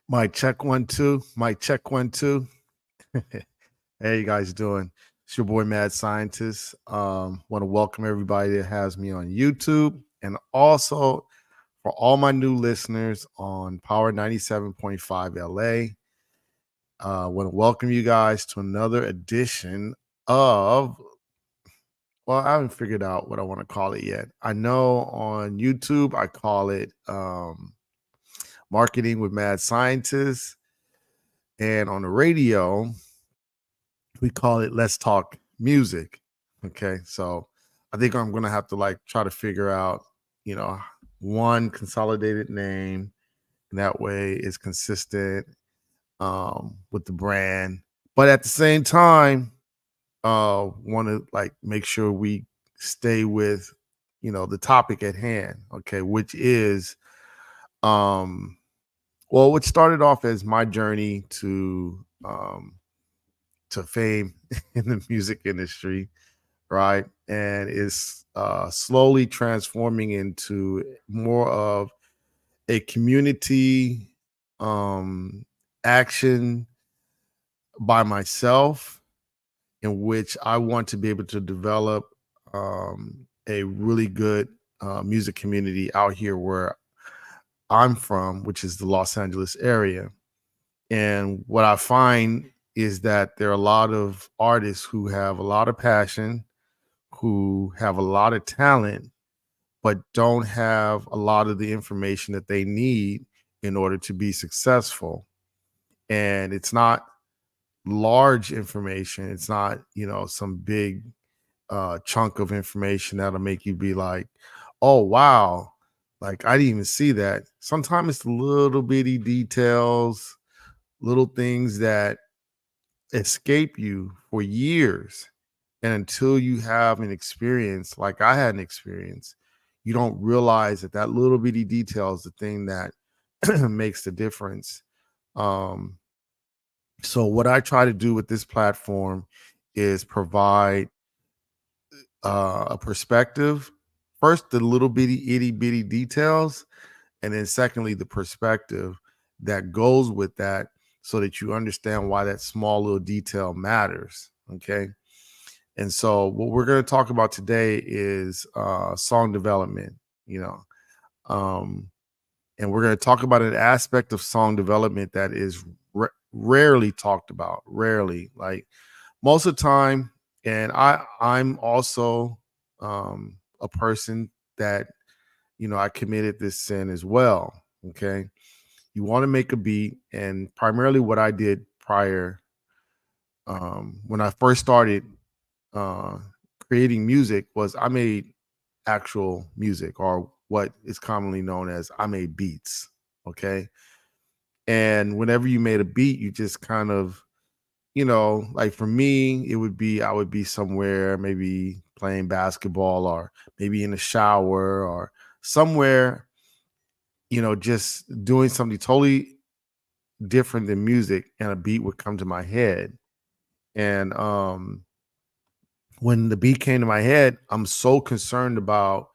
Mic check 1 2. Mic check 1 2. Hey, you guys doing? It's your boy Mad Scientist. Want to welcome everybody that has me on YouTube, and also for all my new listeners on Power 97.5 LA. Want to welcome you guys to another edition of. Well, I haven't figured out what I want to call it yet. I know on YouTube I call it Marketing with Mad Scientists, and on the radio we call it Let's Talk Music. Okay. So I think I'm gonna have to try to figure out, you know, one consolidated name, and that way it's consistent with the brand. But at the same time, want to make sure we stay with, the topic at hand, okay, which is um well, what started off as my journey to fame in the music industry, right? And is slowly transforming into more of a community um, action by myself, in which I want to be able to develop a really good music community out here where I'm from, which is the Los Angeles area. And what I find is that there are a lot of artists who have a lot of passion, who have a lot of talent, but don't have a lot of the information that they need in order to be successful. And it's not large information. It's not, some big chunk of information that'll make you be like, oh, wow. Like, I didn't even see that. Sometimes it's little bitty details, little things that escape you for years. And until you have an experience like I had an experience, you don't realize that that little bitty detail is the thing that makes the difference. Um, so what I try to do with this platform is provide a perspective. First, the little bitty itty bitty details, and then secondly, the perspective that goes with that, so that you understand why that small little detail matters. Okay. And so what we're going to talk about today is song development, you know. Um, and we're going to talk about an aspect of song development that is rarely talked about, rarely, like most of the time. And I'm also a person that, I committed this sin as well. Okay. You want to make a beat, and primarily what I did prior, when I first started uh, creating music, was I made actual music, or what is commonly known as I made beats. Okay. And whenever you made a beat, you just kind of, like for me, it would be I would be somewhere, maybe playing basketball, or maybe in the shower, or somewhere, just doing something totally different than music, and a beat would come to my head. And when the beat came to my head, I'm so concerned about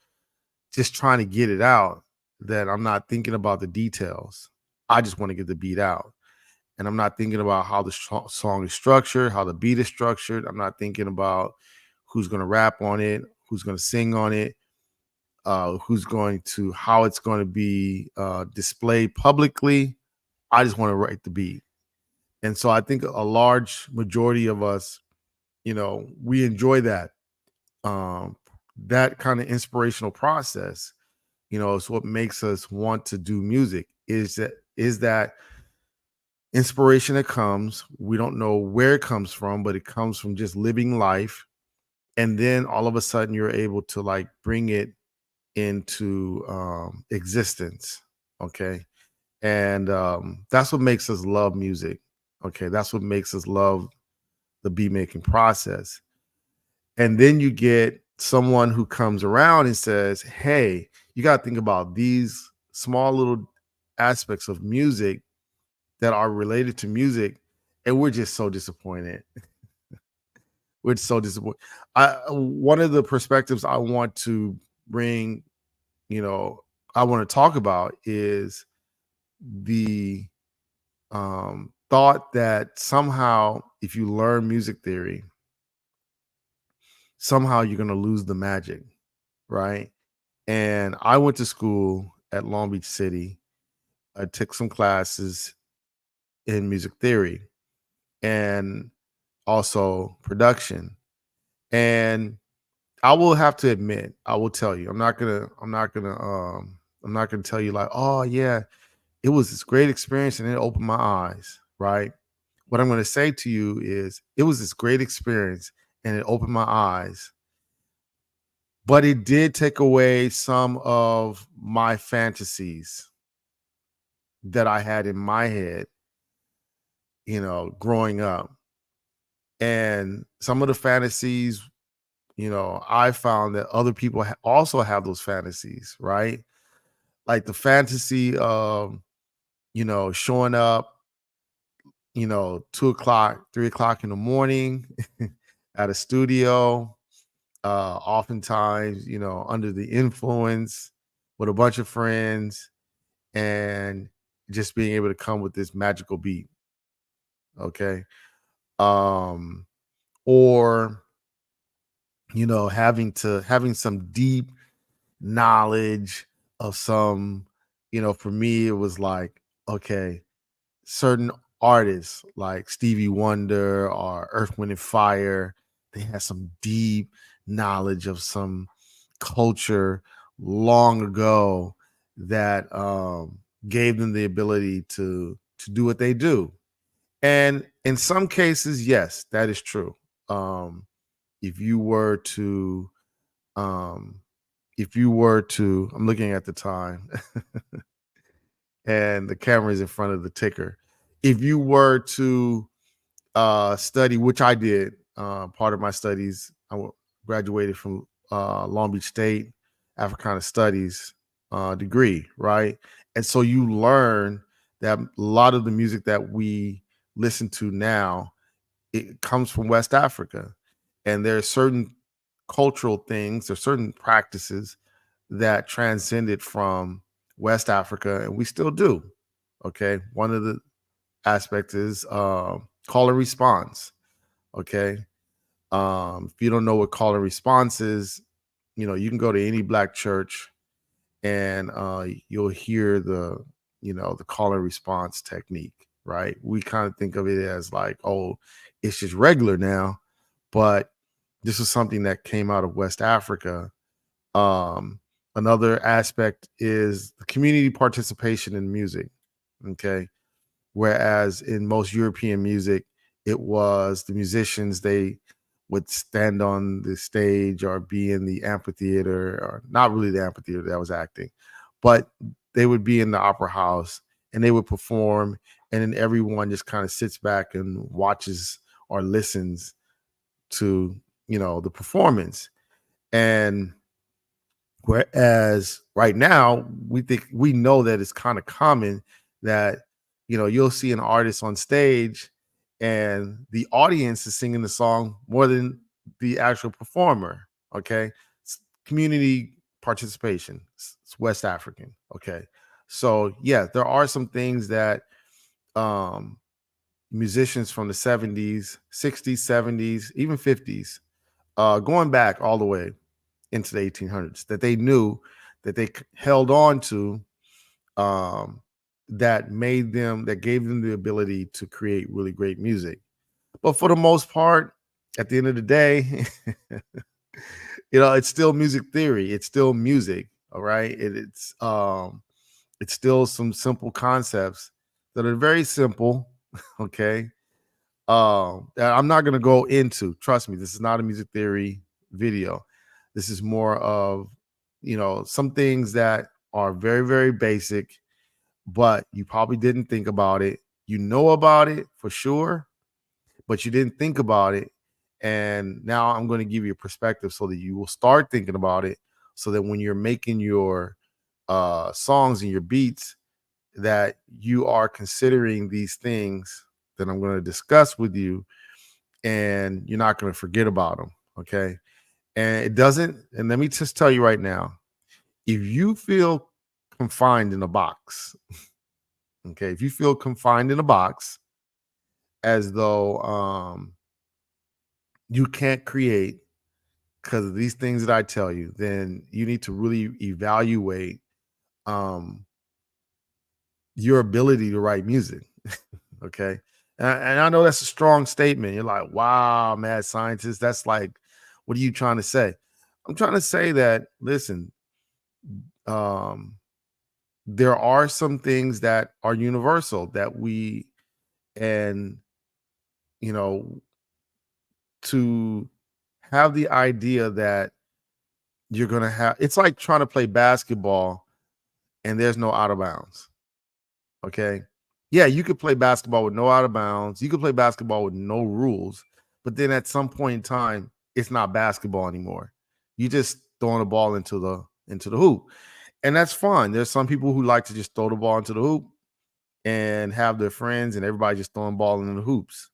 just trying to get it out that I'm not thinking about the details. I just want to get the beat out. And I'm not thinking about how the song is structured, how the beat is structured. I'm not thinking about who's going to rap on it, who's going to sing on it, how it's going to be displayed publicly. I just want to write the beat. And so I think a large majority of us, we enjoy um, that kind of inspirational process. It's what makes us want to do music. Is that inspiration that comes. We don't know where it comes from, but it comes from just living life. And then all of a sudden you're able to bring it into existence. Okay. And that's what makes us love music. Okay. That's what makes us love the beat making process. And then you get someone who comes around and says, hey, you got to think about these small little aspects of music that are related to music. And we're just so disappointed. We're so disappointed. One of the perspectives I want to bring, I want to talk about is the thought that somehow if you learn music theory, somehow you're going to lose the magic, right? And I went to school at Long Beach City. I took some classes in music theory and also production. And I will have to admit, I will tell you, I'm not gonna tell you like, oh yeah, it was this great experience and it opened my eyes, right? What I'm gonna say to you is it was this great experience and it opened my eyes, but it did take away some of my fantasies that I had in my head, growing up. And some of the fantasies, I found that other people also have those fantasies, right? Like the fantasy of, showing up, 2 o'clock, 3 o'clock in the morning at a studio, oftentimes, under the influence with a bunch of friends and just being able to come with this magical beat. Okay. Um, or, having some deep knowledge of some, for me, it was like, okay, certain artists like Stevie Wonder or Earth, Wind and Fire, they had some deep knowledge of some culture long ago that gave them the ability to do what they do. And in some cases, yes, that is true. Um, if you were to, um, I'm looking at the time, and the camera is in front of the ticker. If you were to study, which I did, part of my studies, graduated from Long Beach State, Africana Studies degree, right? And so you learn that a lot of the music that we listen to now, it comes from West Africa. And there are certain cultural things, there are certain practices that transcended from West Africa, and we still do. Okay. One of the aspects is call and response. Okay. If you don't know what call and response is, you can go to any black church and you'll hear the call and response technique, right? We kind of think of it as like, oh, it's just regular now, but this is something that came out of West Africa. Another aspect is the community participation in music. Okay. Whereas in most European music, it was the musicians, they would stand on the stage or be in the amphitheater, or not really the amphitheater, that was acting, but they would be in the opera house and they would perform. And then everyone just kind of sits back and watches or listens to, the performance. And whereas right now, we know that it's kind of common that, you'll see an artist on stage and the audience is singing the song more than the actual performer. Okay. Community participation. It's West African. Okay. So yeah, there are some things that um musicians from the 70s, 60s, 70s, even 50s, going back all the way into the 1800s, that they knew, that they held on to, um, that gave them the ability to create really great music. But for the most part, at the end of the day, it's still music theory. It's still music. All right. It's still some simple concepts that are very simple. Okay. That I'm not going to go into. Trust me, this is not a music theory video. This is more of, some things that are very, very basic, but you probably didn't think about it. You know about it for sure, but you didn't think about it. And now I'm going to give you a perspective so that you will start thinking about it, so that when you're making your songs and your beats, that you are considering these things that I'm going to discuss with you, and you're not going to forget about them. Okay. And it doesn't, and let me just tell you right now, if you feel confined in a box, Okay. If you feel confined in a box, as though you can't create because of these things that I tell you, then you need to really evaluate um, your ability to write music. Okay. And I know that's a strong statement. You're like, wow, mad scientist. That's like, what are you trying to say? I'm trying to say that, listen, um, there are some things that are universal that and, you know, to have the idea that you're going to have, it's like trying to play basketball and there's no out of bounds. Okay. Yeah, you could play basketball with no out of bounds. You could play basketball with no rules, but then at some point in time, it's not basketball anymore. You just throwing the ball into the hoop. And that's fine. There's some people who like to just throw the ball into the hoop and have their friends and everybody just throwing ball in the hoops.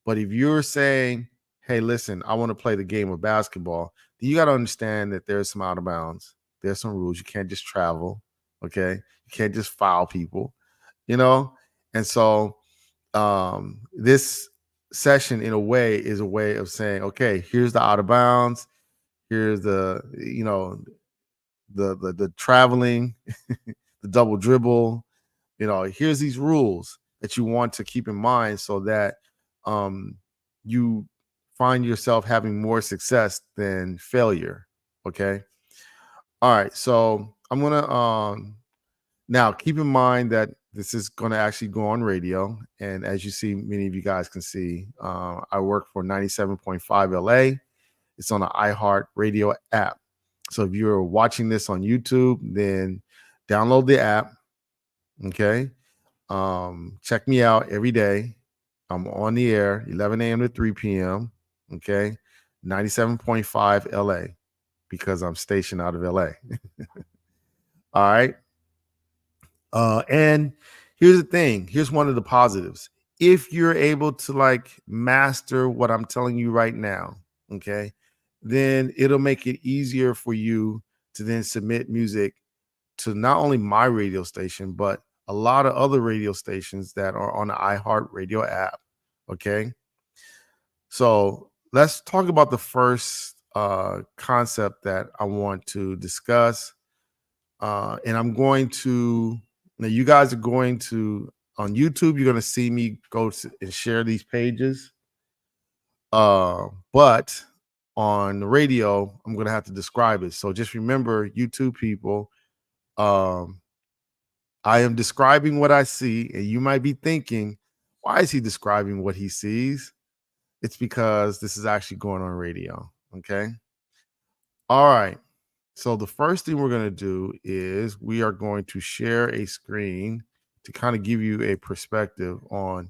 But if you're saying, hey, listen, I want to play the game of basketball, then you got to understand that there's some out of bounds. There's some rules. You can't just travel. Okay. You can't just foul people, you know? And so this session in a way is a way of saying, okay, here's the out of bounds. Here's the traveling, the double dribble, here's these rules that you want to keep in mind so that um, you find yourself having more success than failure. Okay. All right. So I'm going to now keep in mind that this is going to actually go on radio. And as you see, many of you guys can see, I work for 97.5 LA. It's on the iHeart Radio app. So if you're watching this on YouTube, then download the app. Okay. Check me out every day. I'm on the air 11 a.m. to 3 p.m. Okay. 97.5 LA because I'm stationed out of LA. All right. And here's the thing. Here's one of the positives. If you're able to like master what I'm telling you right now, okay, then it'll make it easier for you to then submit music to not only my radio station, but a lot of other radio stations that are on the iHeart Radio app. Okay. So let's talk about the first concept that I want to discuss. And I'm going to, now you guys are going to, on YouTube, you're going to see me go and share these pages. But on the radio, I'm going to have to describe it. So just remember, YouTube people, um, I am describing what I see, and you might be thinking, why is he describing what he sees? It's because this is actually going on radio. Okay. All right. So the first thing we're going to do is we are going to share a screen to kind of give you a perspective on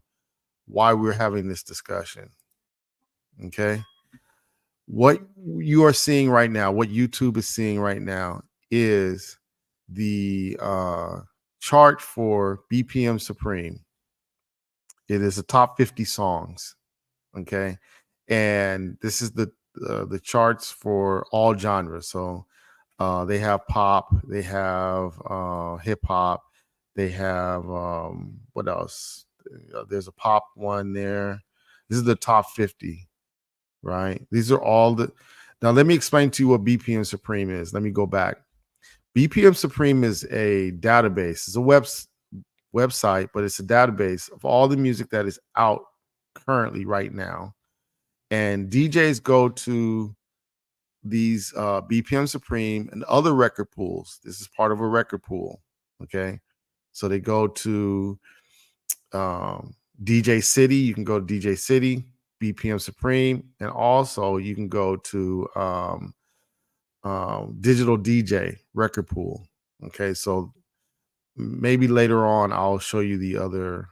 why we're having this discussion. Okay. What you are seeing right now, what YouTube is seeing right now is the chart for BPM Supreme. It is the top 50 songs. Okay. And this is the charts for all genres. So they have pop, they have hip hop, they have what else? There's a pop one there. This is the top 50, right? These are all the. Now let me explain to you what BPM Supreme is. Let me go back. BPM Supreme is a database. It's a website, but it's a database of all the music that is out currently right now. And DJs go to these BPM Supreme and other record pools. This is part of a record pool. Okay. So they go to DJ City. You can go to DJ City, BPM Supreme, and also you can go to Digital DJ record pool. Okay. So maybe later on I'll show you the other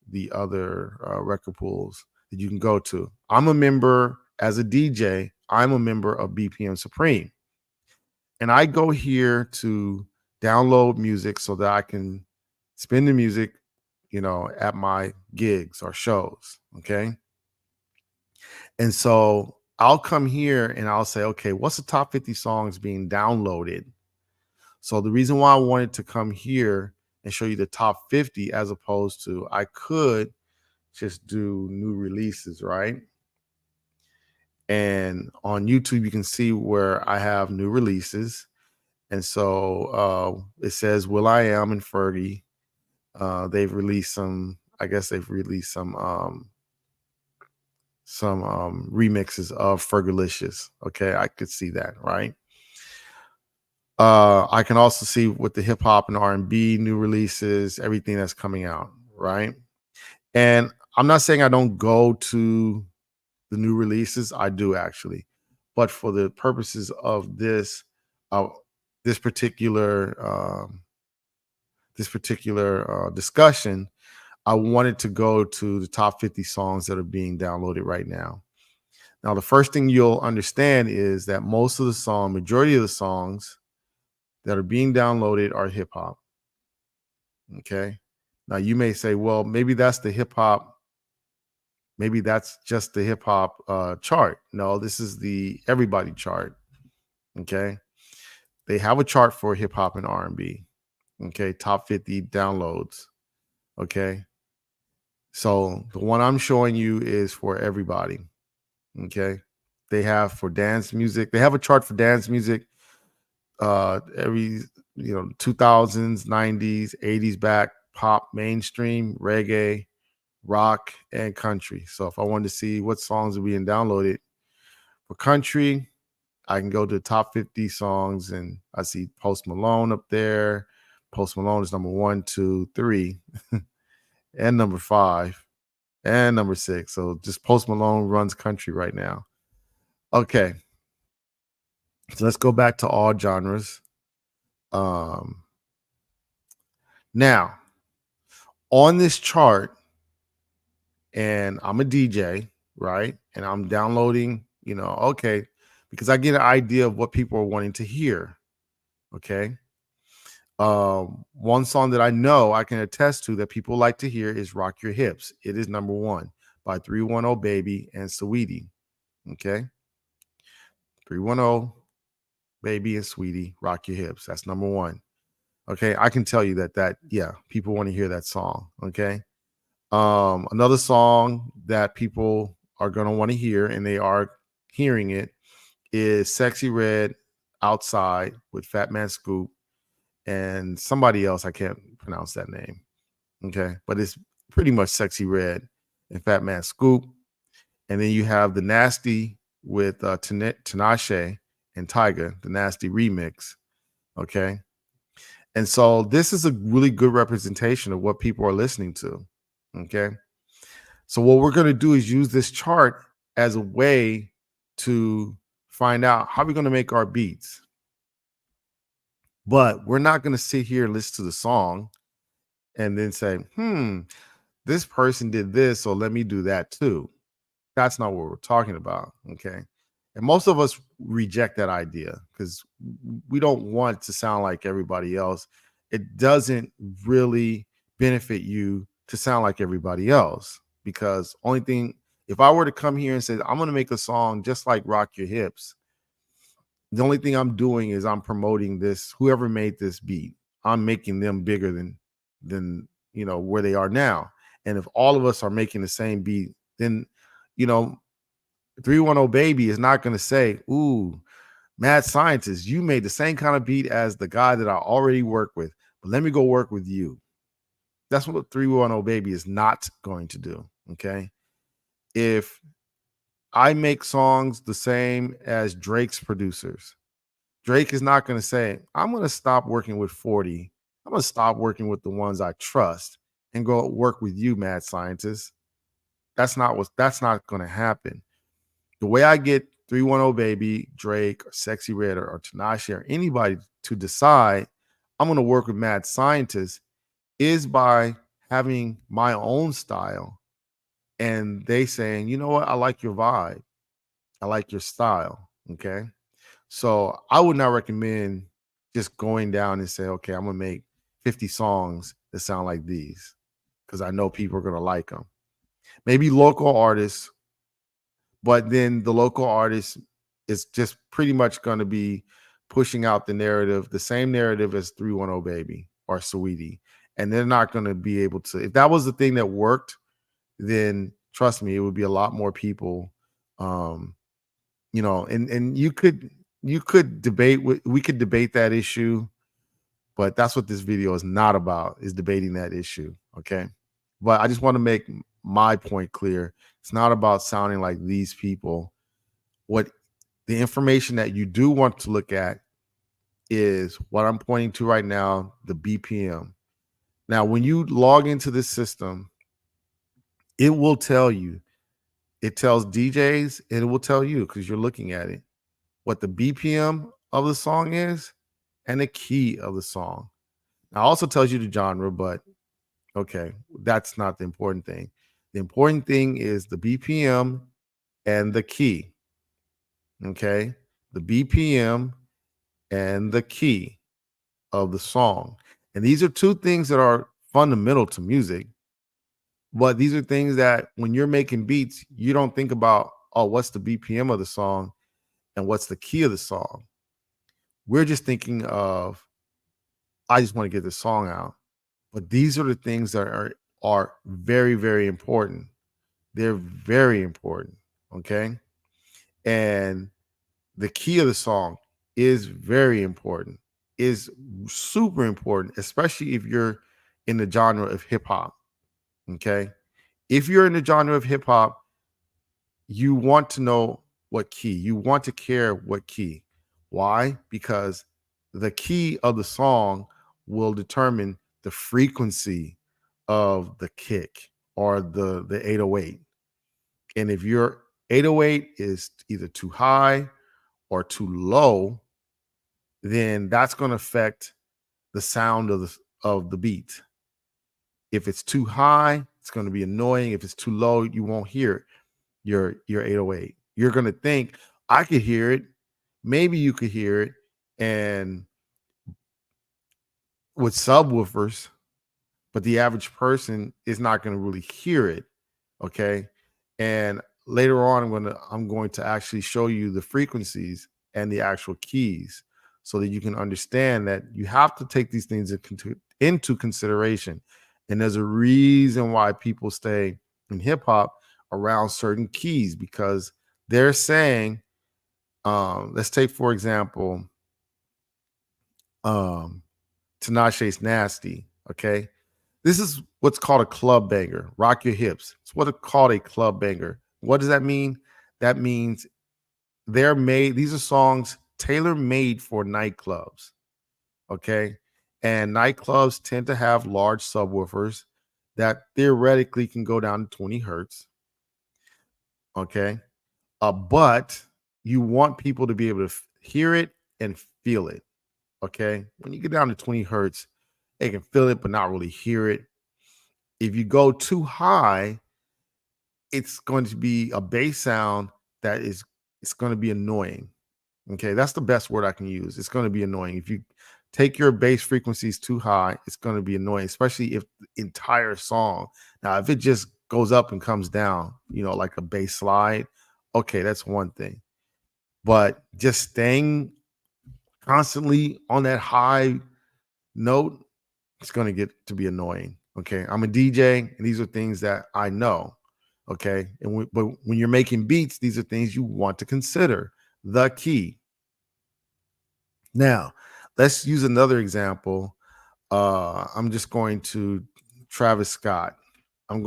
record pools that you can go to. I'm a member as a DJ. I'm a member of BPM Supreme. And I go here to download music so that I can spin the music, at my gigs or shows. Okay. And so I'll come here and I'll say, okay, what's the top 50 songs being downloaded? So the reason why I wanted to come here and show you the top 50, as opposed to I could just do new releases, right? And on YouTube, you can see where I have new releases. And so it says Will I Am and Fergie. They've released some, I guess they've released some remixes of Fergalicious. Okay, I could see that, right? I can also see with the hip hop and R&B new releases, everything that's coming out, right? And I'm not saying I don't go to the new releases. I do actually, but for the purposes of uh, this particular discussion, I wanted to go to the top 50 songs that are being downloaded right now. Now, the first thing you'll understand is that majority of the songs that are being downloaded are hip hop. Okay. Now, you may say, well, maybe that's the hip hop. Maybe that's just the hip hop chart. No, this is the everybody chart. Okay. They have a chart for hip hop and R&B. Okay. Top 50 downloads. Okay. So the one I'm showing you is for everybody. Okay. They have for dance music. They have a chart for dance music. Every 2000s, 90s, 80s back, pop, mainstream, reggae, rock, and country. So if I wanted to see what songs are being downloaded for country, I can go to the top 50 songs and I see Post Malone up there. Post Malone is number 1, 2, 3, and number 5, and number 6. So just Post Malone runs country right now. Okay. So let's go back to all genres. Now, on this chart, and I'm a DJ, right? And I'm downloading, okay, because I get an idea of what people are wanting to hear. Okay. One song that I know I can attest to that people like to hear is Rock Your Hips. It is number 1 by 310 Baby and Saweetie. Okay. 310 Baby and Sweetie, Rock Your Hips. That's number 1. Okay. I can tell you that people want to hear that song. Okay. Another song that people are going to want to hear, and they are hearing it, is Sexy Red Outside with Fat Man Scoop and somebody else. I can't pronounce that name. Okay. But it's pretty much Sexy Red and Fat Man Scoop. And then you have The Nasty with Tinashe and Tyga, the Nasty remix. Okay. And so this is a really good representation of what people are listening to. Okay. So what we're going to do is use this chart as a way to find out how we're going to make our beats. But we're not going to sit here and listen to the song and then say, this person did this, so let me do that too. That's not what we're talking about. Okay. And most of us reject that idea because we don't want to sound like everybody else. It doesn't really benefit you to sound like everybody else, because only thing, if I were to come here and say, I'm going to make a song just like Rock Your Hips, the only thing I'm doing is I'm promoting this, whoever made this beat, I'm making them bigger than where they are now. And if all of us are making the same beat, then 310 Baby is not going to say, ooh, Mad Scientist, you made the same kind of beat as the guy that I already work with, but let me go work with you. That's what 310 Baby is not going to do. Okay. If I make songs the same as Drake's producers, Drake is not going to say, I'm going to stop working with 40. I'm going to stop working with the ones I trust and go work with you, Mad Scientist. That's not going to happen. The way I get 310 Baby, Drake, or Sexy Red, or Tinashe, or anybody to decide I'm going to work with Mad Scientist is by having my own style, and they saying, you know what, I like your vibe, I like your style. Okay. So I would not recommend just going down and say, okay, I'm going to make 50 songs that sound like these, because I know people are going to like them. Maybe local artists, but then the local artist is just pretty much going to be pushing out the narrative, the same narrative as 310 Baby or Saweetie. and they're not going to be able to. If that was the thing that worked, then trust me, it would be a lot more people. Um, and you could debate. We could debate that issue, but that's what this video is not about, is debating that issue. Okay. But I just want to make my point clear. It's not about sounding like these people. What the information that you do want to look at is what I'm pointing to right now, the BPM. Now, when you log into this system, it will tell you, it tells DJs, and it will tell you, because you're looking at it, what the BPM of the song is and the key of the song. Now, it also tells you the genre, but okay, that's not the important thing. The important thing is the BPM and the key. Okay. The BPM and the key of the song. And these are two things that are fundamental to music, but these are things that when you're making beats, you don't think about, oh, what's the BPM of the song and what's the key of the song. We're just thinking of, I just want to get this song out. But these are the things that are very, very important. They're very important. Okay. And the key of the song is very important, is super important, especially if you're in the genre of hip hop. Okay. If you're in the genre of hip hop, you want to know what key, you want to care what key. Why? Because the key of the song will determine the frequency of the kick or the 808. And if your 808 is either too high or too low, then that's going to affect the sound of the beat. If it's too high, it's going to be annoying. If it's too low, you won't hear your 808. You're going to think, I could hear it. Maybe you could hear it. And with subwoofers, but the average person is not going to really hear it. Okay. And later on, I'm going to actually show you the frequencies and the actual keys so that you can understand that you have to take these things into consideration. And there's a reason why people stay in hip hop around certain keys, because they're saying, let's take, for example, um, Tinashe's Nasty. Okay. This is what's called a club banger. Rock your hips. It's what it's called, a club banger. What does that mean? That means these are songs tailor made for nightclubs. Okay. And nightclubs tend to have large subwoofers that theoretically can go down to 20 hertz. Okay. But you want people to be able to hear it and feel it. Okay. When you get down to 20 hertz, they can feel it, but not really hear it. If you go too high, it's going to be a bass sound that is, it's going to be annoying. Okay, that's the best word I can use. It's going to be annoying. If you take your bass frequencies too high, it's going to be annoying, especially if the entire song. Now, if it just goes up and comes down, like a bass slide, okay, that's one thing. But just staying constantly on that high note, it's going to get to be annoying. Okay, I'm a DJ, and these are things that I know. Okay, but when you're making beats, these are things you want to consider. The key. Now, let's use another example. I'm just going to Travis Scott. And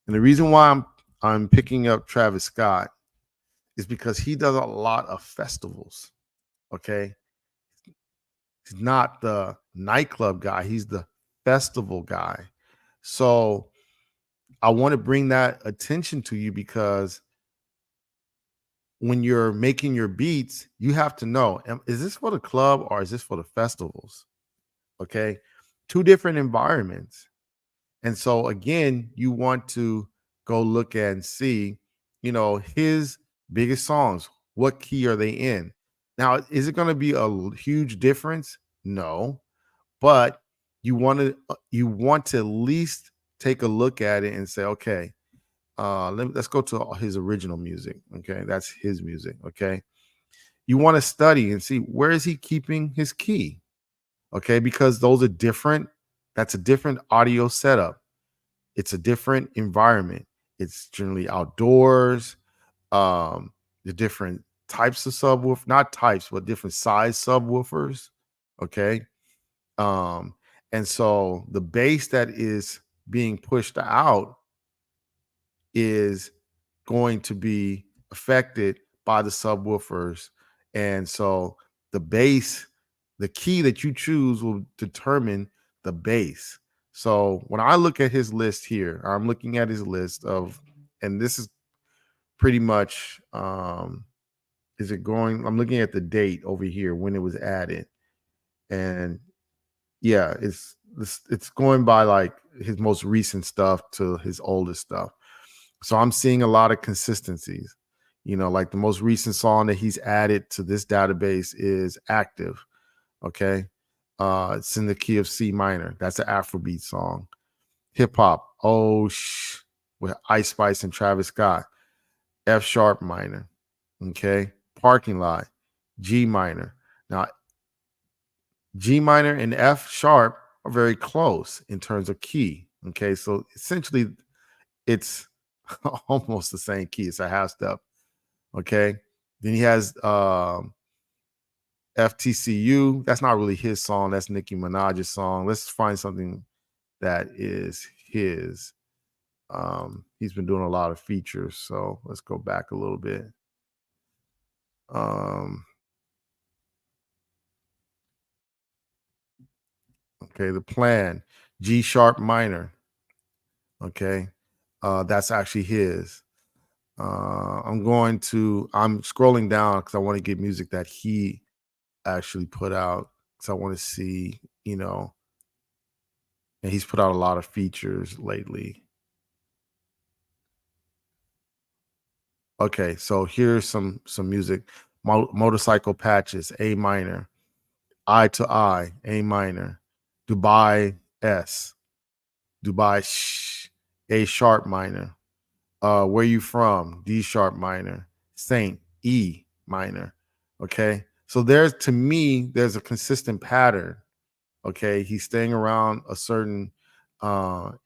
the reason why I'm picking up Travis Scott is because he does a lot of festivals. Okay, he's not the nightclub guy; he's the festival guy. So I want to bring that attention to you, because when you're making your beats, you have to know, is this for the club or is this for the festivals? Okay. Two different environments. And so again, you want to go look and see, his biggest songs. What key are they in? Now, is it going to be a huge difference? No. But you want to at least take a look at it and say, okay, let's go to his original music. Okay, that's his music. Okay, you want to study and see, where is he keeping his key. Okay, because those are different. That's a different audio setup. It's a different environment. It's generally outdoors. Um, the different types of subwoofer, not types, but different size subwoofers. Okay. Um, and so the bass that is being pushed out is going to be affected by the subwoofers. And so the bass, the key that you choose will determine the bass. So when I look at his list here, I'm looking at his list of, and this is pretty much, is it going? I'm looking at the date over here when it was added. And yeah, it's going by like his most recent stuff to his oldest stuff. So I'm seeing a lot of consistencies. Like the most recent song that he's added to this database is Active. Okay. It's in the key of C minor. That's an Afrobeat song. Hip hop. With Ice Spice and Travis Scott. F sharp minor. Okay. Parking Lot. G minor. Now, G minor and F sharp are very close in terms of key. Okay. So essentially, it's almost the same key. It's a half step. Okay. Then he has FTCU. That's not really his song. That's Nicki Minaj's song. Let's find something that is his. He's been doing a lot of features. So let's go back a little bit. Okay, The Plan, G sharp minor. Okay. That's actually his. I'm scrolling down because I want to get music that he actually put out, because I want to see, and he's put out a lot of features lately. Okay, so here's some music. Motorcycle Patches, A minor. Eye to Eye, A minor. Dubai S. Dubai Shh, A sharp minor. Where You From, D sharp minor. Saint, E minor. Okay, so to me, there's a consistent pattern. Okay, he's staying around a certain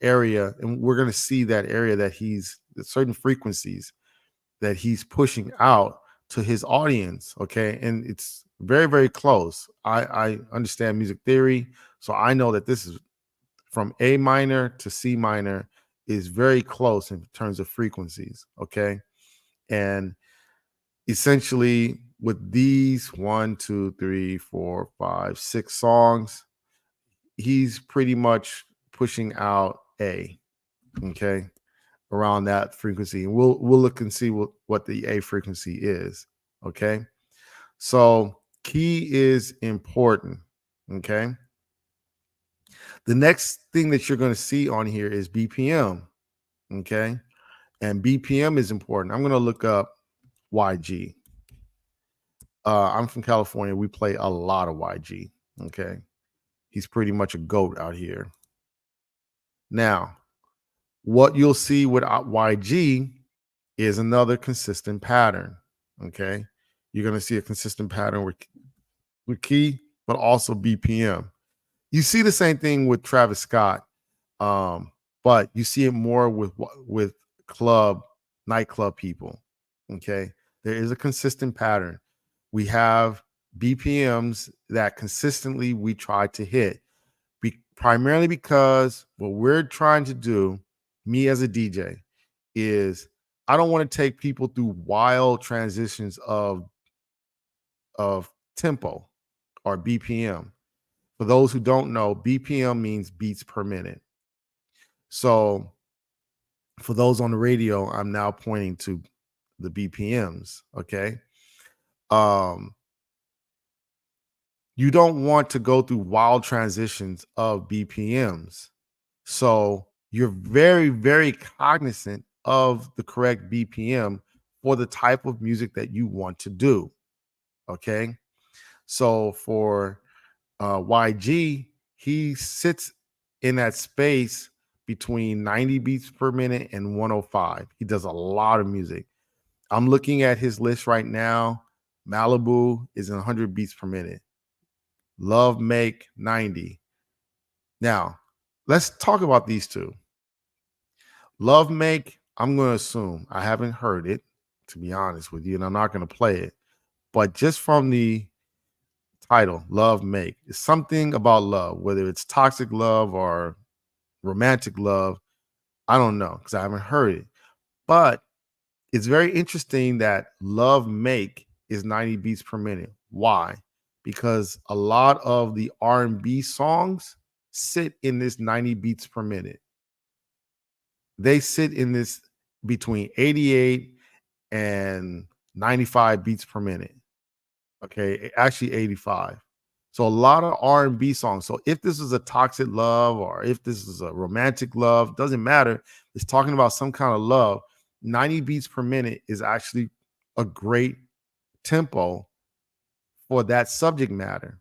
area, and we're going to see that area that certain frequencies that he's pushing out to his audience. Okay, and it's very, very close. I understand music theory, so I know that this is from A minor to C minor is very close in terms of frequencies. Okay, and essentially with these 1, 2, 3, 4, 5, 6 songs, he's pretty much pushing out A. Okay, around that frequency. And we'll look and see what the A frequency is. Okay. So key is important. Okay. The next thing that you're going to see on here is BPM. Okay. And BPM is important. I'm going to look up YG. I'm from California. We play a lot of YG. Okay. He's pretty much a goat out here. Now, what you'll see with YG is another consistent pattern. Okay. You're going to see a consistent pattern with key, but also BPM. You see the same thing with Travis Scott, but you see it more with nightclub people. Okay. There is a consistent pattern. We have BPMs that consistently we try to hit, primarily because what we're trying to do, me as a DJ, is I don't want to take people through wild transitions of tempo or BPM. For those who don't know, BPM means beats per minute. So for those on the radio, I'm now pointing to the BPMs. Okay. You don't want to go through wild transitions of BPMs. So you're very, very cognizant of the correct BPM for the type of music that you want to do. Okay. So for YG, he sits in that space between 90 beats per minute and 105. He does a lot of music. I'm looking at his list right now. Malibu is in 100 beats per minute. Love Make 90. Now, Let's talk about these two. Love Make, I'm going to assume I haven't heard it, to be honest with you, and I'm not going to play it. But just from the title, Love Make, it's something about love, whether it's toxic love or romantic love. I don't know because I haven't heard it. But it's very interesting that Love Make is 90 beats per minute. Why? Because a lot of the R&B songs sit in this 90 beats per minute. They sit in this between 88 and 95 beats per minute. Okay, actually 85. So a lot of R&B songs. So if this is a toxic love or if this is a romantic love, doesn't matter. It's talking about some kind of love. 90 beats per minute is actually a great tempo for that subject matter.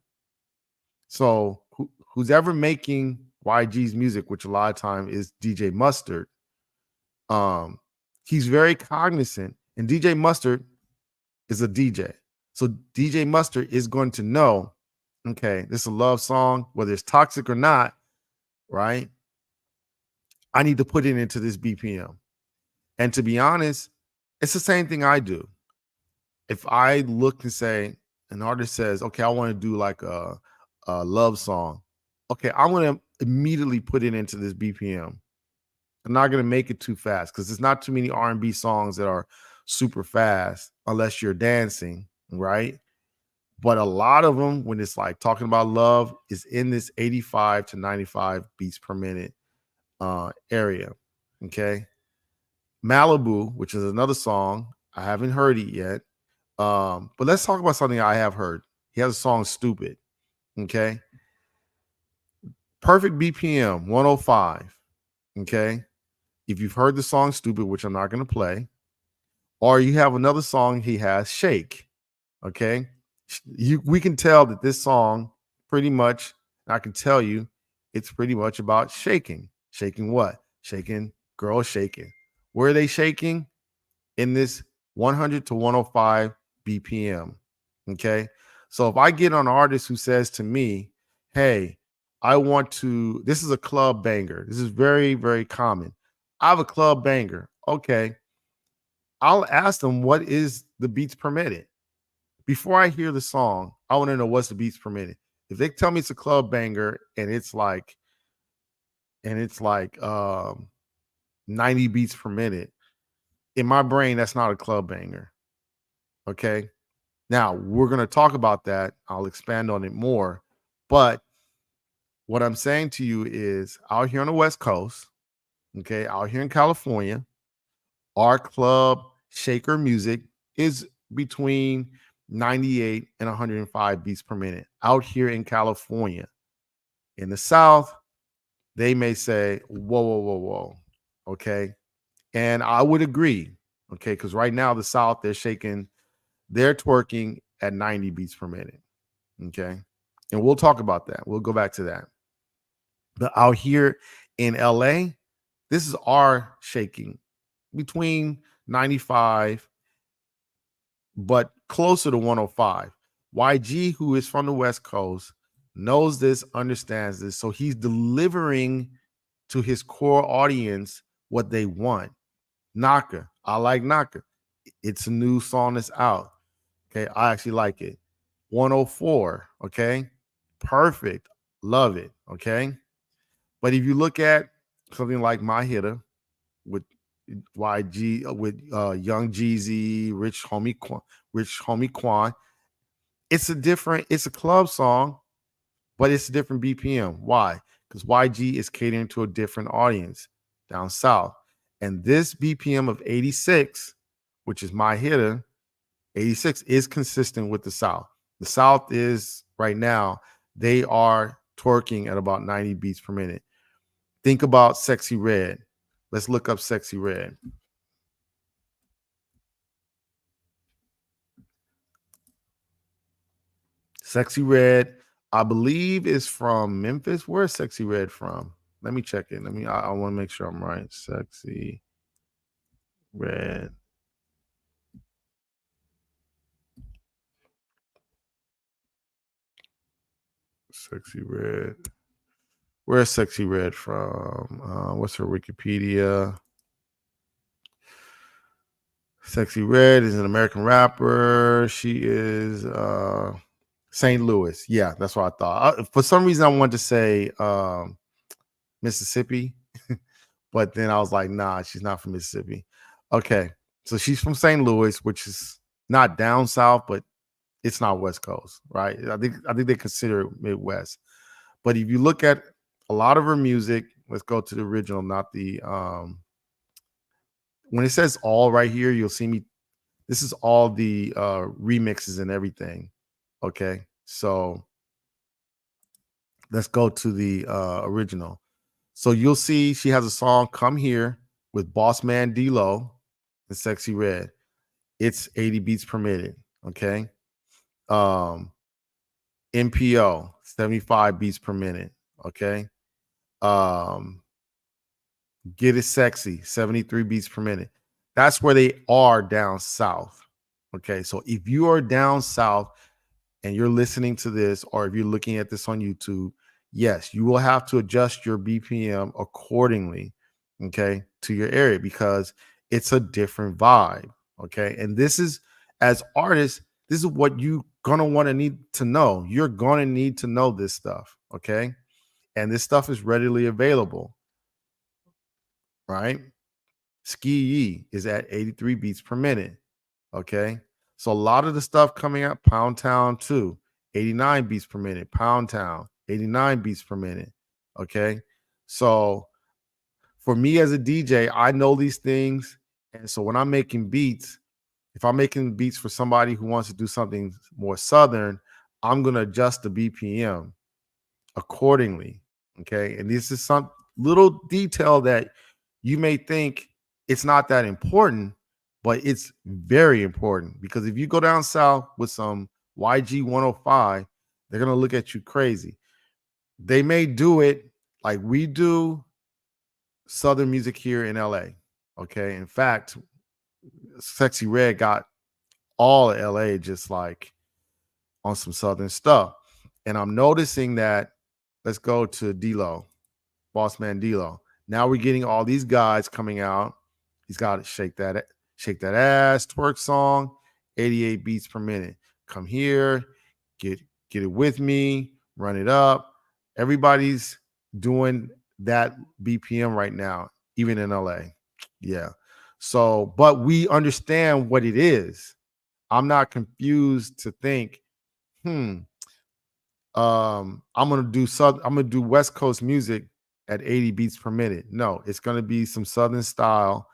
So who's ever making YG's music, which a lot of time is DJ Mustard, he's very cognizant, and DJ Mustard is a DJ. So DJ Mustard is going to know, okay, this is a love song, whether it's toxic or not, right? I need to put it into this BPM. And to be honest, it's the same thing I do. If I look and say, an artist says, okay, I want to do like a love song. Okay, I'm going to immediately put it into this BPM. I'm not going to make it too fast because there's not too many R&B songs that are super fast unless you're dancing, right? But a lot of them, when it's like talking about love, is in this 85 to 95 beats per minute area. Okay. Malibu, which is another song, I haven't heard it yet. But let's talk about something I have heard. He has a song Stupid. Okay. Perfect BPM 105. Okay. If you've heard the song Stupid, which I'm not going to play, or you have another song he has, Shake. Okay. We can tell that this song pretty much, I can tell you, it's pretty much about shaking. Shaking what? Shaking, girls shaking. Where are they shaking? In this 100 to 105 BPM. Okay. So if I get on an artist who says to me, hey, I want to, this is a club banger. This is very, very common. I have a club banger. Okay. I'll ask them what is the beats per minute. Before I hear the song, I want to know what's the beats per minute. If they tell me it's a club banger and it's like 90 beats per minute, in my brain, that's not a club banger. Okay. Now we're going to talk about that. I'll expand on it more. But what I'm saying to you is out here on the West Coast, okay, out here in California, our club shaker music is between 98 and 105 beats per minute out here in California. In the South, they may say, whoa, whoa, whoa, whoa. Okay. And I would agree. Okay. Because right now, the South, they're twerking at 90 beats per minute. Okay. And we'll talk about that. We'll go back to that. But out here in LA, this is our shaking between 95 but closer to 105. YG, who is from the West Coast, knows this, understands this. So he's delivering to his core audience what they want. Naka, I like Naka. It's a new song that's out. Okay, I actually like it. 104, okay? Perfect. Love it, okay? But if you look at something like My Hitter with YG, with Young Jeezy, Rich Homie Quan, it's a club song, but it's a different BPM. Why? Because YG is catering to a different audience down south. And this BPM of 86, which is My Hitter, 86 is consistent with the South. The South is right now, they are twerking at about 90 beats per minute. Think about Sexy Red. Let's look up Sexy Red. Sexy Red, I believe, is from Memphis. Where's Sexy Red from? Let me check it. I want to make sure I'm right. Sexy Red. Sexy Red. Where's Sexy Red from? What's her Wikipedia? Sexy Red is an American rapper. She is St. Louis. Yeah, that's what I thought. For some reason, I wanted to say Mississippi, but then I was like, nah, she's not from Mississippi. Okay, so she's from St. Louis, which is not down south, but it's not West Coast, right? I think they consider it Midwest. But if you look at a lot of her music, let's go to the original, not the when it says all right here, you'll see me. This is all the remixes and everything. Okay, so let's go to the original. So you'll see she has a song "Come Here" with Boss Man D-Lo and Sexy Red. It's 80 beats per minute. Okay. Um, MPO 75 beats per minute. Okay. Um, Get It Sexy 73 beats per minute. That's where they are down south. Okay. So if you are down south and you're listening to this, or if you're looking at this on YouTube, yes, you will have to adjust your BPM accordingly, okay, to your area because it's a different vibe, okay? And this is, as artists, this is what you're gonna want to need to know. You're gonna need to know this stuff, okay? And this stuff is readily available, right? Ski Yee is at 83 beats per minute. Okay. So a lot of the stuff coming out, Pound Town too, 89 beats per minute, Pound Town, 89 beats per minute. Okay. So for me as a DJ, I know these things. And so when I'm making beats, if I'm making beats for somebody who wants to do something more southern, I'm going to adjust the BPM accordingly. Okay. And this is some little detail that you may think it's not that important, but it's very important because if you go down south with some YG 105, they're going to look at you crazy. They may do it like we do southern music here in LA. Okay. In fact, Sexy Red got all of LA just like on some southern stuff. And I'm noticing that, let's go to D-Lo, Boss Man D-Lo. Now we're getting all these guys coming out. He's got to shake that ass, twerk song, 88 beats per minute. Come here, get it with me, run it up. Everybody's doing that BPM right now, even in LA. Yeah. So, but we understand what it is. I'm not confused to think, I'm gonna do West Coast music at 80 beats per minute. No, it's gonna be some southern style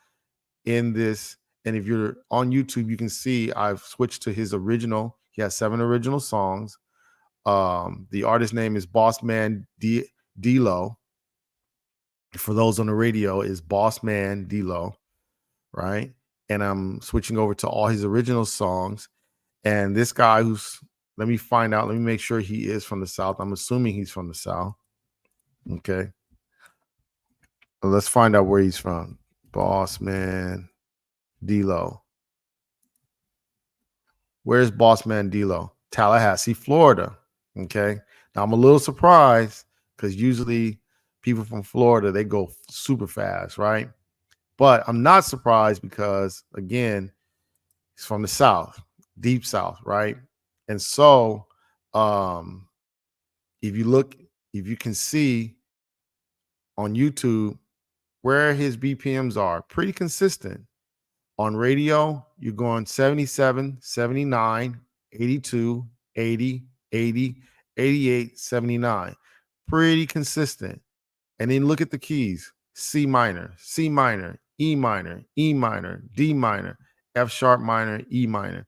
in this. And if you're on YouTube, you can see I've switched to his original. He has 7 original songs. The artist name is Boss Man D-Lo. For those on the radio, is Boss Man D-Lo, right? And I'm switching over to all his original songs. And this guy let me find out, let me make sure he is from the South. I'm assuming he's from the South. Okay. Let's find out where he's from. Boss Man D-Lo. Where's Boss Man D-Lo? Tallahassee, Florida. Okay. Now I'm a little surprised because usually people from Florida, they go super fast, right? But I'm not surprised because, again, he's from the South, deep South, right? And so if you can see on YouTube where his BPMs are, pretty consistent. On radio, you're going 77, 79, 82, 80, 80, 88, 79. Pretty consistent. And then look at the keys: C minor, C minor, E minor, E minor, D minor, F sharp minor, E minor.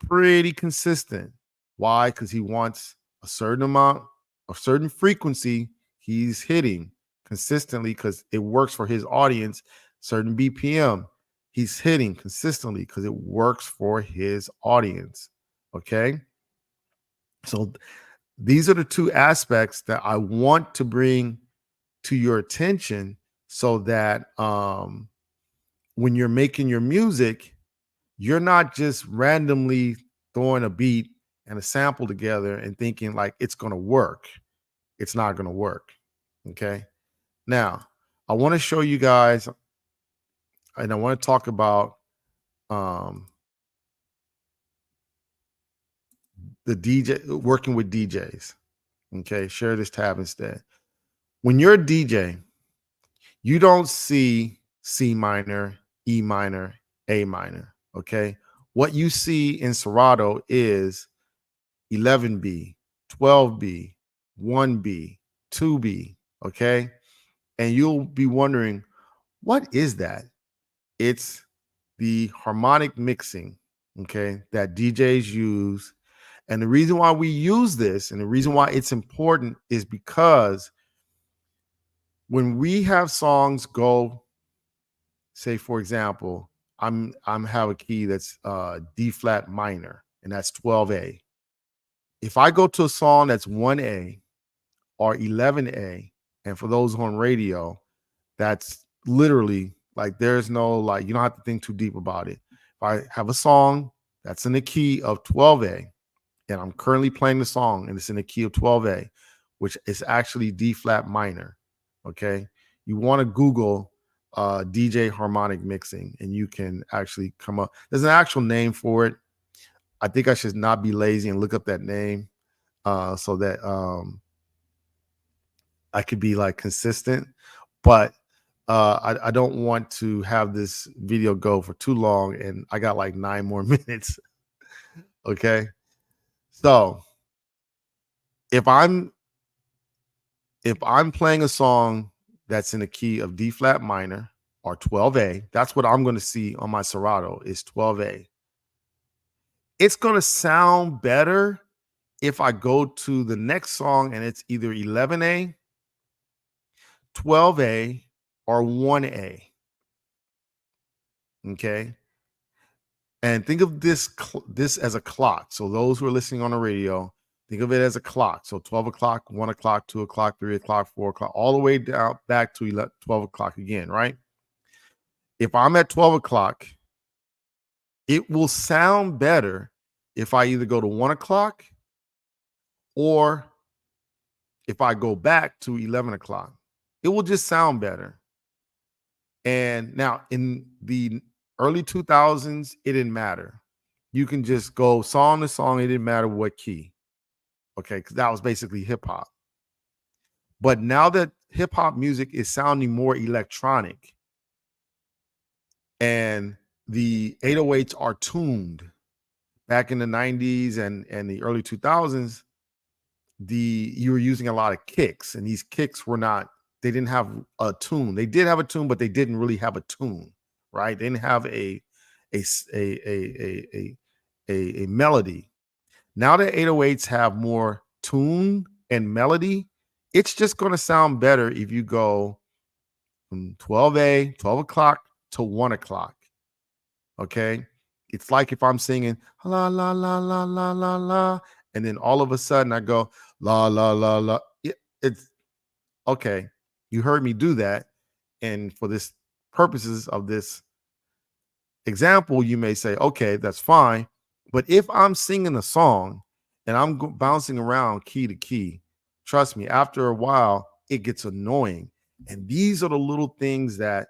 Pretty consistent. Why? Because he wants a certain amount, a certain frequency he's hitting consistently because it works for his audience. Certain BPM he's hitting consistently because it works for his audience. Okay. So these are the two aspects that I want to bring to your attention so that when you're making your music, you're not just randomly throwing a beat and a sample together and thinking like it's going to work. It's not going to work. Okay. Now, I want to show you guys, and I want to talk about um, the DJ working with DJs. Okay. Share this tab instead. When you're a DJ, you don't see C minor, E minor, A minor. Okay. What you see in Serato is 11B, 12B, 1B, 2B. Okay. And you'll be wondering, what is that? It's the harmonic mixing, okay, that DJs use. And the reason why we use this and the reason why it's important is because when we have songs go, say for example, I'm have a key that's D flat minor, and that's 12A. If I go to a song that's 1A or 11A, and for those on radio, that's literally like there's no like you don't have to think too deep about it. If I have a song that's in the key of 12A, and I'm currently playing the song and it's in the key of 12A, which is actually D flat minor. Okay. You want to Google DJ harmonic mixing and you can actually come up. There's an actual name for it. I think I should not be lazy and look up that name so that I could be like consistent. But I don't want to have this video go for too long, and I got like 9 more minutes. Okay. So if I'm playing a song that's in a key of D flat minor or 12A, that's what I'm going to see on my Serato is 12A. It's going to sound better if I go to the next song and it's either 11A, 12A, or 1A. Okay. And think of this as a clock. So those who are listening on the radio, think of it as a clock. So 12 o'clock, 1 o'clock, 2 o'clock, 3 o'clock, 4 o'clock, all the way down back to 12 o'clock again, right? If I'm at 12 o'clock, it will sound better if I either go to 1 o'clock or if I go back to 11 o'clock. It will just sound better. And now in the early 2000s, it didn't matter. You can just go song to song. It didn't matter what key. Okay. Because that was basically hip hop. But now that hip hop music is sounding more electronic and the 808s are tuned back in the 90s and the early 2000s, you were using a lot of kicks, and these kicks were not, they didn't have a tune. They did have a tune, but they didn't really have a tune, right? They didn't have a melody. Now that 808s have more tune and melody, it's just going to sound better if you go from 12A, 12 o'clock to 1 o'clock. Okay. It's like if I'm singing la, la, la, la, la, la, la, and then all of a sudden I go la, la, la, la. It's okay. You heard me do that. And for this purposes of this example, you may say, okay, that's fine. But if I'm singing a song and I'm bouncing around key to key, trust me, after a while, it gets annoying. And these are the little things that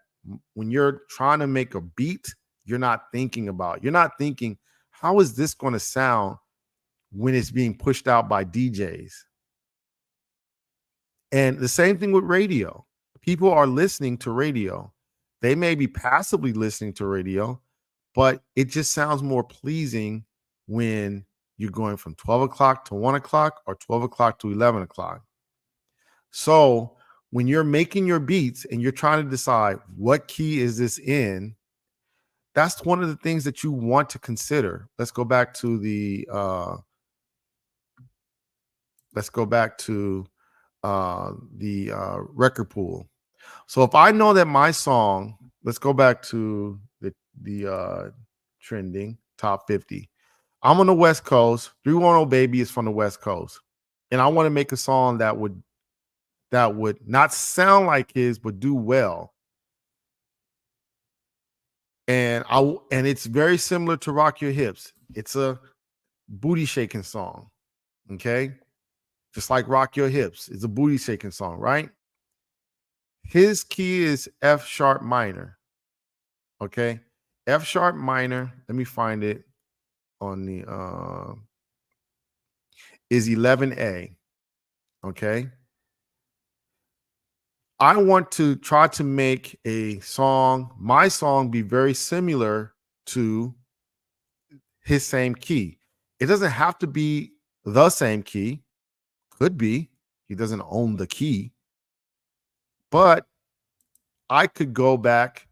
when you're trying to make a beat, you're not thinking about. You're not thinking, how is this going to sound when it's being pushed out by DJs? And the same thing with radio. People are listening to radio. They may be passively listening to radio, but it just sounds more pleasing when you're going from 12 o'clock to 1 o'clock or 12 o'clock to 11 o'clock. So when you're making your beats and you're trying to decide what key is this in, that's one of the things that you want to consider. Let's go back to the record pool. So if I know that my song, let's go back to the trending top 50. I'm on the West Coast. 310 Baby is from the West Coast. And I want to make a song that would not sound like his, but do well. And it's very similar to Rock Your Hips. It's a booty shaking song. Okay. Just like Rock Your Hips. It's a booty shaking song, right? His key is F sharp minor. Okay. F sharp minor. Let me find it on the is 11A. Okay. I want to try to make my song be very similar to his same key. It doesn't have to be the same key. Could be. He doesn't own the key. But I could go back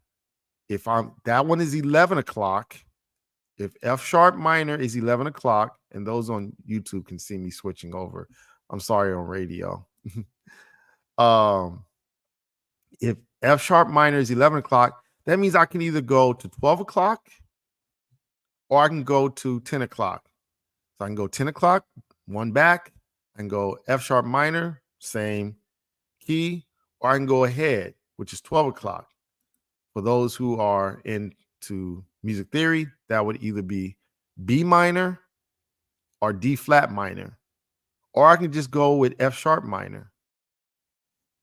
if that one is 11 o'clock. If F sharp minor is 11 o'clock, and those on YouTube can see me switching over. I'm sorry on radio. If F sharp minor is 11 o'clock, that means I can either go to 12 o'clock or I can go to 10 o'clock. So I can go 10 o'clock, one back, and go F sharp minor, same key, or I can go ahead, which is 12 o'clock. For those who are into music theory, that would either be B minor or D flat minor, or I can just go with F sharp minor.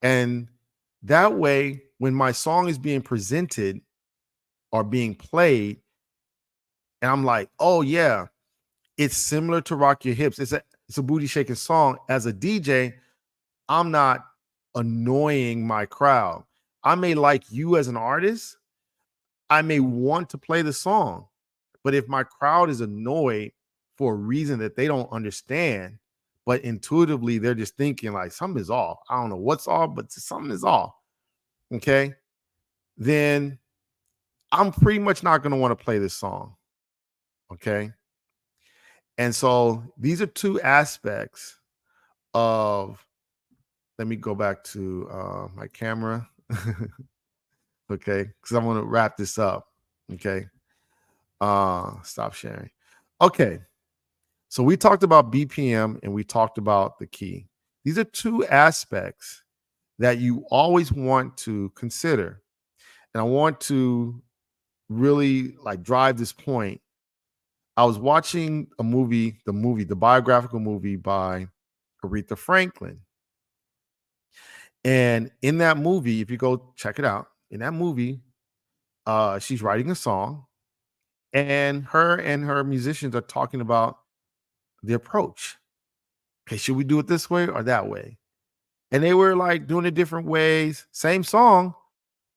And that way, when my song is being presented or being played, and I'm like, oh yeah, it's similar to Rock Your Hips. It's a booty shaking song. As a DJ, I'm not annoying my crowd. I may like you as an artist. I may want to play the song, but if my crowd is annoyed for a reason that they don't understand, but intuitively they're just thinking like something is off. I don't know what's off, but something is off. Okay. Then I'm pretty much not going to want to play this song. Okay. And so these are two aspects of, let me go back to my camera. Okay. Because I want to wrap this up. Okay. Stop sharing. Okay. So we talked about BPM and we talked about the key. These are two aspects that you always want to consider. And I want to really like drive this point. I was watching the biographical movie by Aretha Franklin. And in that movie, if you go check it out, in that movie, she's writing a song and her musicians are talking about the approach. Okay, should we do it this way or that way? And they were like doing it different ways, same song,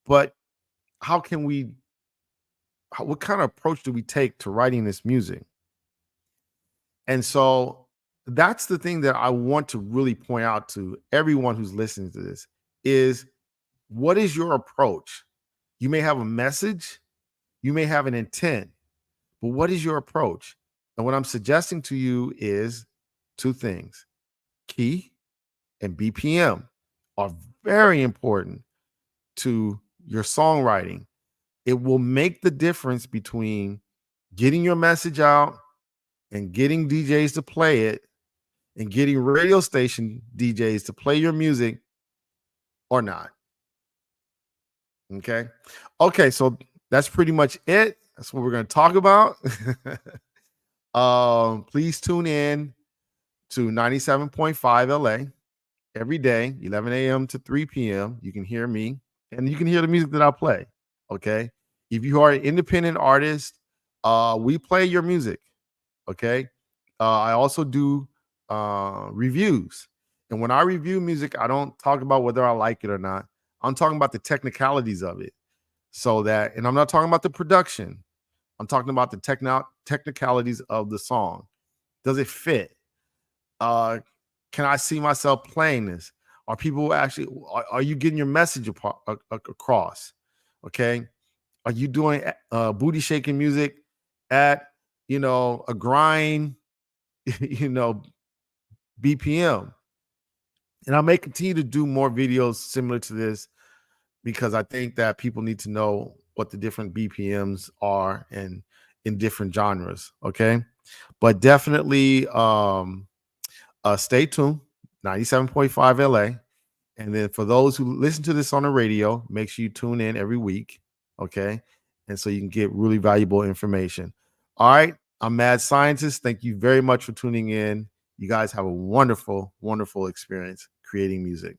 but what kind of approach do we take to writing this music? And so that's the thing that I want to really point out to everyone who's listening to this is, what is your approach? You may have a message, you may have an intent, but what is your approach? And what I'm suggesting to you is two things. Key and BPM are very important to your songwriting. It will make the difference between getting your message out and getting DJs to play it and getting radio station DJs to play your music or not. Okay. Okay. So that's pretty much it. That's what we're going to talk about. Please tune in to 97.5 LA every day, 11 a.m. to 3 p.m. You can hear me and you can hear the music that I play. Okay. If you are an independent artist, we play your music. Okay. I also do reviews. And when I review music, I don't talk about whether I like it or not. I'm talking about the technicalities of it. And I'm not talking about the production. I'm talking about the technicalities of the song. Does it fit? Can I see myself playing this? Are people actually, are you getting your message across? Okay. Are you doing booty shaking music at, a grind, BPM? And I may continue to do more videos similar to this because I think that people need to know what the different BPMs are and in different genres. Okay. But definitely stay tuned, 97.5 LA. And then for those who listen to this on the radio, make sure you tune in every week. Okay. And so you can get really valuable information. All right. I'm Mad Scientist. Thank you very much for tuning in. You guys have a wonderful, wonderful experience creating music.